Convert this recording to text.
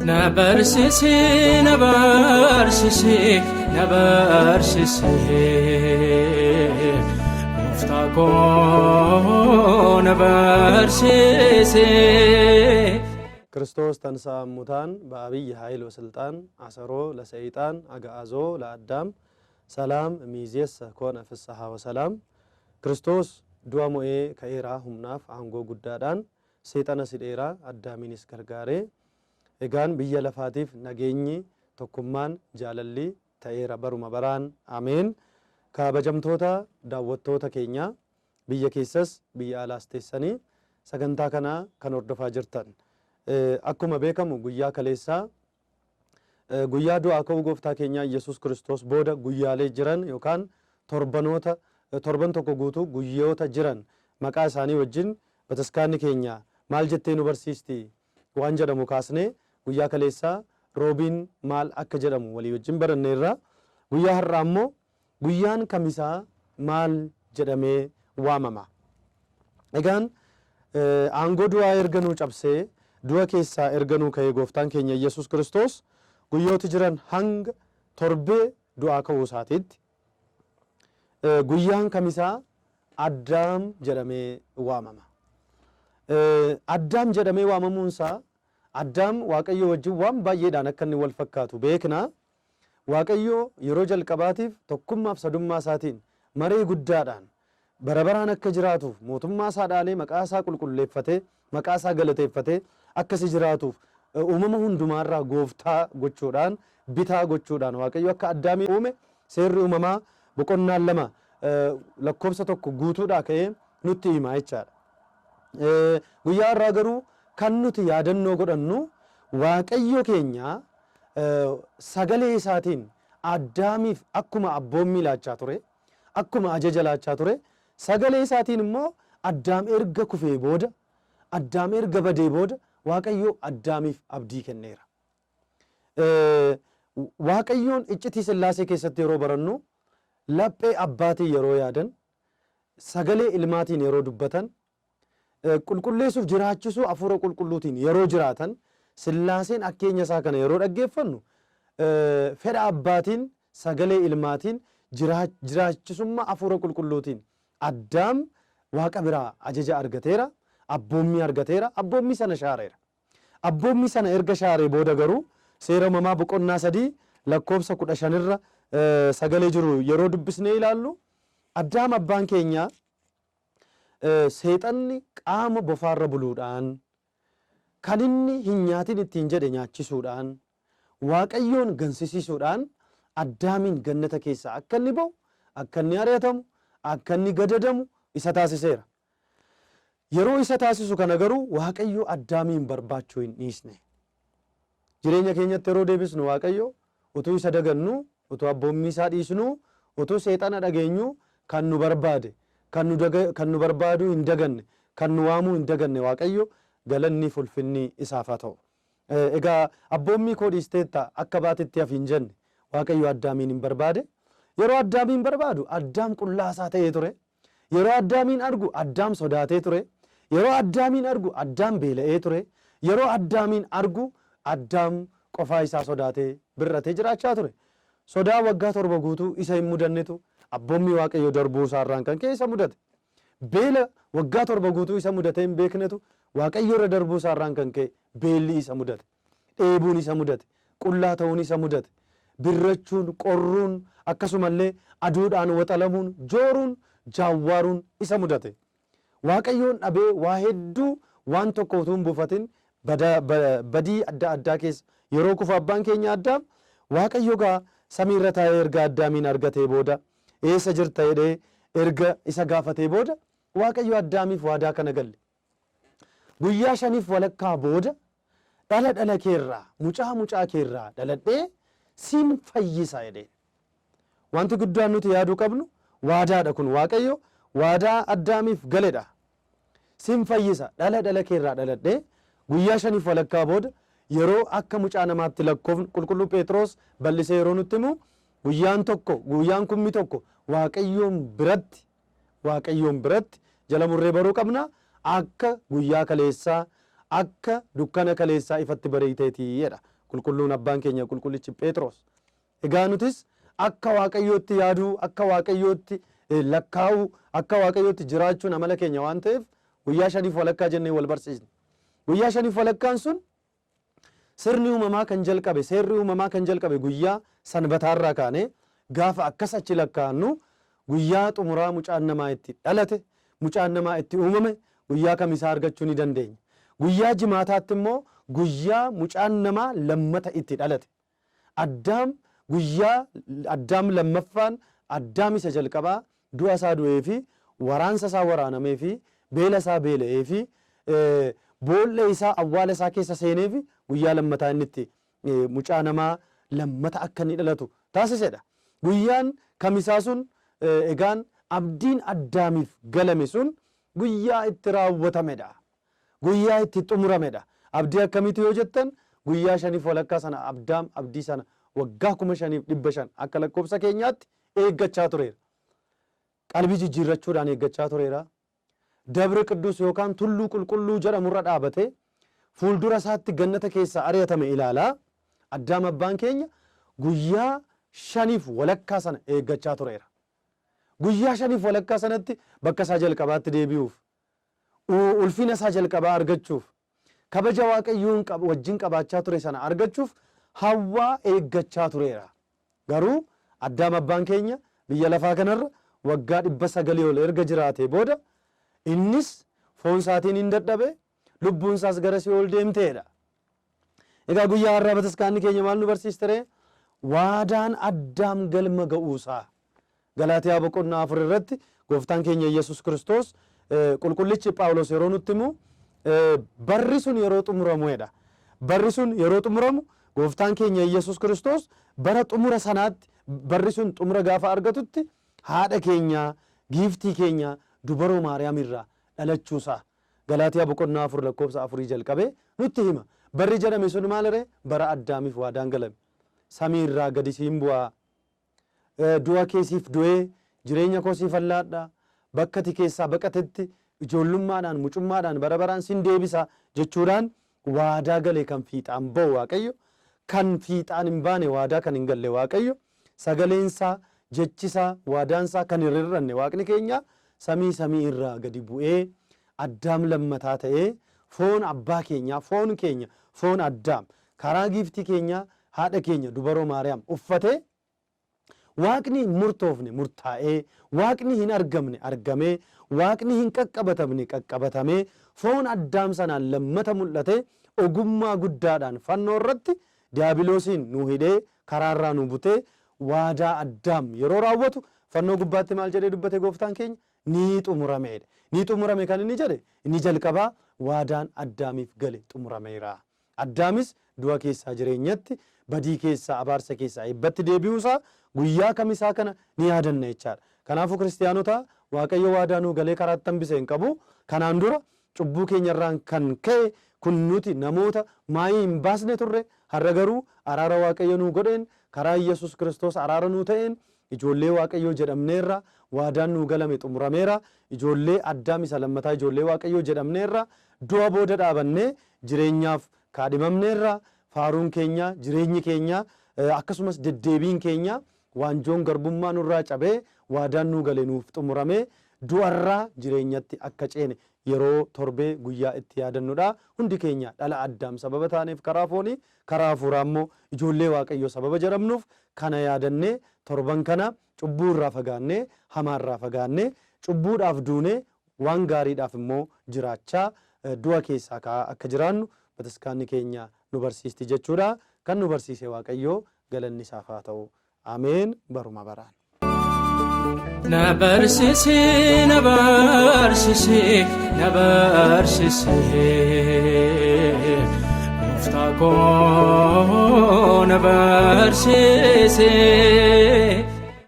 Nabarsisi, nabarsisi, nabarsisi, muftako nabarsisi. ክርስቶስ ተንሥአ እሙታን በአብይ ኃይል ወስልጣን አሰሮ ለሰይጣን አግዓዞ ለአዳም ሰላም እምይእዜሰ ኮነ ፍስሐ ወሰላም። ክርስቶስ ዱ'a mo'ee ka'eeraa humnaaf aangoo guddaadhaan seexana sidheeraa addaamiinis gargaaree egaan biyya lafaatiif nageenyi tokkummaan jaalalli ta'eera baruma baraan ameen. kabajamtoota daawwattoota keenya biyya keessas biyya alaas teessanii sagantaa kanaa kan hordofaa jirtan akkuma beekamu guyyaa kaleessaa guyyaa du'aa ka'uu gooftaa keenya Yesuus Kiristoos booda guyyaalee jiran yookaan torban tokko guutuu guyyoota jiran maqaa isaanii wajjin bataskaanni keenya maal jettee nu barsiisti waan jedhamu kaasnee guyyaa kaleessaa roobiin maal akka jedhamu walii wajjin baranneerra. guyyaa har'aa immoo guyyaan kamisaa maal jedhamee waamama. egaan aangoo du'aa erga nuu cabsee du'a keessaa erga nuu ka'ee gooftaan keenya Yesuus Kiristoos guyyooti jiran hanga torbee du'aa ka'uu isaatiitti guyyaan kamisaa addaam jedhamee waamama. addaam jedhamee waamamuunsaa addaam waaqayyo wajjin waan baay'eedhaan akka inni wal fakkaatu beekna. waaqayyo yeroo jalqabaatiif tokkummaaf sadummaa isaatiin maree guddaadhaan barabaraan akka jiraatuuf mootummaa isaa dhaalee maqaa isaa qulqulleeffatee maqaa isaa galateeffatee akkasi jiraatuuf uumama hundumaarraa gooftaa gochuudhaan bitaa gochuudhaan waaqayyo akka addaamii uume seerri uumamaa boqonnaan 2 lakkoofsa 1 guutuudhaa ka'ee nutti hima jechaadha. guyyaa irraa garuu kan nuti yaadannoo godhannu waaqayyo keenya sagalee isaatiin addaamiif akkuma abboommii laachaa ture akkuma ajaja laachaa ture sagalee isaatiin immoo addaam erga kufee booda addaam erga badee booda waaqayyo addaamiif abdii kenneera. waaqayyoon iccitii sillaasee keessatti yeroo barannu laphee abbaatiin yeroo yaadan sagalee ilmaatiin yeroo dubbatan qulqulleessuuf jiraachisuu hafuura qulqulluutiin yeroo jiraatan sillaaseen akkeenya isaa kana yeroo dhaggeeffannu fedha abbaatiin sagalee ilmaatiin jiraachisummaa hafuura qulqulluutiin addaam waaqa biraa ajaja argateera abboommii argateera abboommii sana shaareera. abboommii sana erga shaaree booda garuu seera uumamaa boqonnaa 3 lakkoofsa 15 irra sagalee jiru yeroo dubbisnee ilaallu addaam abbaan keenya seexanni qaama bofaarra buluudhaan kan inni hin nyaatin ittiin jedhe nyaachisuudhaan waaqayyoon gansisiisuudhaan addaamiin gannata keessaa akka inni ba'u akka inni ari'atamu akka inni gadadamu isa taasiseera. yeroo isa taasisu kana garuu waaqayyo addaamiin barbaachuu hin dhiisne. jireenya keenyatti yeroo deebisnu waaqayyo utuu isa dagannu utuu abboommii isaa dhiisnu utuu seexana dhageenyu kan nu barbaade kan nu barbaadu hin daganne kan nu waamuu hin daganne waaqayyo galanni ulfinni isaaf haa ta'u. egaa abboommii koo dhiisteetta akka baatitti hafi hin jenne waaqayyo addaamiin hin barbaade. yeroo addaamiin barbaadu addaam qullaasaa ta'ee ture. yeroo addaamiin argu addaam sodaatee ture. yeroo addaamiin argu addaam beela'ee ture. yeroo addaamiin argu addaam qofaa isaa sodaatee birratee jiraachaa ture. sodaa waggaa 7 guutuu isa hin mudannetu abboommii waaqayyo darbuu isaarraan kan ka'e isa mudate. beela waggaa 7 guutuu isa mudatee hin beeknetu waaqayyo irra darbuu isaarraan kan ka'e beelli isa mudate. dheebuun isa mudate. qullaa ta'uun isa mudate. birrachuun qorruun akkasumallee aduudhaan waxalamuun jooruun jaawwaaruun isa mudate. waaqayyoon dhabee waa hedduu waan tokko utuu hin buufatin badii adda addaa keessa yeroo kufu abbaan keenya addaam waaqayyo gaa samiirra taa'ee erga addaamiin argatee booda eessa jirta jedhee erga isa gaafatee booda waaqayyo addaamiif waadaa kana galle. guyyaa 5 walakkaa booda dhala keerraa mucaa keerraa dhaladhee siin fayyisa jedhee. wanti guddaan nuti yaaduu qabnu waadaadha kun waaqayyo waadaa addaamiif galedha. siin fayyisa dhala keerraa dhaladhee guyyaa 5 walakkaa booda yeroo akka mucaa namaatti lakkoofnu qulqulluu Phexros bal'isee yeroo nutti himu guyyaan 1 waaqayyoon biratti jala murree baruu qabna akka guyyaa kaleessaa akka dukkana kaleessaa ifatti bareeteetii jedha qulqulluun abbaan keenya qulqullichi Phexros. Egaa nutis akka waaqayyootti yaaduu, akka waaqayyootti lakkaa'uu, akka waaqayyootti jiraachuun amala keenya waan ta'eef guyyaa 5 walakkaa jennee wal barsiisne. Guyyaa 5 walakkaan sun sirni uumamaa kan jalqabe, seerri uumamaa kan jalqabe guyyaa sanbataarraa kaanee gaafa akkas achi lakkaa'annu guyyaa xumuraa mucaan namaa itti dhalate, mucaan namaa itti uumame guyyaa kamisaa argachuu ni dandeenya. Guyyaa jimaataatti immoo guyyaa mucaan namaa lammata itti dhalate. Addaam lammaffaan Addaam isa jalqabaa du'a isaa du'ee fi waraansa isaa waraanamee fi beela isaa beela'ee fi boolla isaa awwaala isaa keessa seenee fi guyyaa lammataa inni itti mucaa namaa lammata akka inni dhalatu taasisedha. Guyyaan kamisaa sun egaan abdiin Addaamiif galame sun guyyaa itti raawwatamedha. Guyyaa itti xumuramedha. Abdii akkamitti yoo jettan guyyaa 5 walakkaa sana Addaam abdii sana waggaa 5,500 akka lakkoofsa keenyaatti eeggachaa tureera. Qalbii jijjiirrachuudhaan eeggachaa tureera. Dabra qidduus yookaan tulluu qulqulluu jedhamurra dhaabate fuuldura isaatti gannata keessa ari'atame ilaalaa Addaam abbaan keenya guyyaa 5 walakkaa sana eeggachaa tureera. Guyyaa 5 walakkaa sanatti bakka isaa jalqabaatti deebi'uuf, ulfina isaa jalqabaa argachuuf, kabaja waaqayyoon wajjin qabaachaa ture sana argachuuf hawwaa eeggachaa tureera. Garuu Addaam abbaan keenya biyya lafaa kanarra waggaa 900 ol erga jiraatee booda innis foon isaatiin hin dadhabe, lubbuun isaas gara Si'ool deemteedha. Egaa guyyaa har'aa bataskaanni keenya maal nu barsiistere? Waadaan Addaam galma ga'uusaa. Galaatiyaa boqonnaa 4 irratti gooftaan keenya Yesuus Kiristoos qulqullichi Phaawulos yeroo nutti himu barri sun yeroo xumuramuudha. Barri sun yeroo xumuramu gooftaan keenya Yesuus Kiristoos bara xumura sanaatti barri sun xumura gaafa argatutti haadha keenya, giiftii keenya dubaroo Maariyaam irraa dhalachuusaa Galaatiyaa boqonnaa 4 lakkoofsa 4 jalqabee nutti hima. Barri jedhame sun maaliree? Bara Addaamiif waadaan galame. Samii irraa gadi siin bu'aa, du'a keesiif du'ee jireenya koo siif falladha, bakka ati keessaa baqatetti ijoollummaadhaan mucummaadhaan bara baraan sin deebisa jechuudhaan waadaa gale kan fiixaan ba'u Waaqayyo, kan fiixaan hin baane waadaa kan hin galle Waaqayyo, sagaleensaa jechisaa waadaansaa kan hin rirranne Waaqni keenya samii irraa gadi bu'ee Addaam lammataa ta'ee foon abbaa keenyaa, foon keenya, foon Addaam karaa giiftii keenya haadha keenya dubaroo Maariyaam uffatee Waaqni hin murtoofne murtaa'ee, Waaqni hin argamne argamee, Waaqni hin qaqqabatamne qaqqabatamee foon Addaam sanaan lammata mul'ate ogummaa guddaadhaan fannoo irratti diiyaabiloosiin nu hidhee karaarraa nu butee waadaa Addaam yeroo raawwatu fannoo gubbaatti maal jedhee dubbate gooftaan keenya? Ni xumurameedha. Ni xumurame kan inni jedhe inni jalqabaa waadaan Addaamiif gale xumurameera. Addaamis du'a keessaa jireenyatti, badii keessaa abaarsa keessaa eebbatti deebi'uusaa guyyaa kamisaa kana ni yaadanna jechaadha. Kanaafuu kiristaanota Waaqayyo waadaa nuu galee karaatti hambisee hin qabu. Kanaan dura cubbuu keenyarraan kan ka'e kun nuti namoota maayii hin baasne turre, har'a garuu araara Waaqayyo nuu godheen karaa Yesuus Kiristoos araara nuu ta'een ijoollee Waaqayyoo jedhamneerra, waadaan nuu galame xumurameera. Ijoollee Addaam isa lammataa ijoollee Waaqayyoo jedhamneerra, du'a booda dhaabannee jireenyaaf kaadhimamneerra. Faaruun keenya, jireenyi keenya akkasumas deddeebiin keenya waanjoon garbummaa nurraa cabee waadaan nuu gale nuuf xumuramee du'arraa jireenyatti akka ceene yeroo torbee guyyaa itti yaadannudha. Hundi keenya dhala Addaam sababa taaneef karaa foonii, karaa hafuuraa immoo ijoollee Waaqayyoo sababa jedhamnuuf kana yaadannee torban kana cubbuu irraa fagaannee, hamaa irraa fagaannee, cubbuudhaaf duunee waan gaariidhaaf immoo jiraachaa du'a keessaa akka jiraannu bataskaanni keenya nu barsiisti jechuudha. Kan nu barsiise Waaqayyoo galanni isaaf haa ta'u. Ameen. Baruma baraan. Na barsiisi, na barsiisi, na barsiisi, gooftaa koo na barsiisi.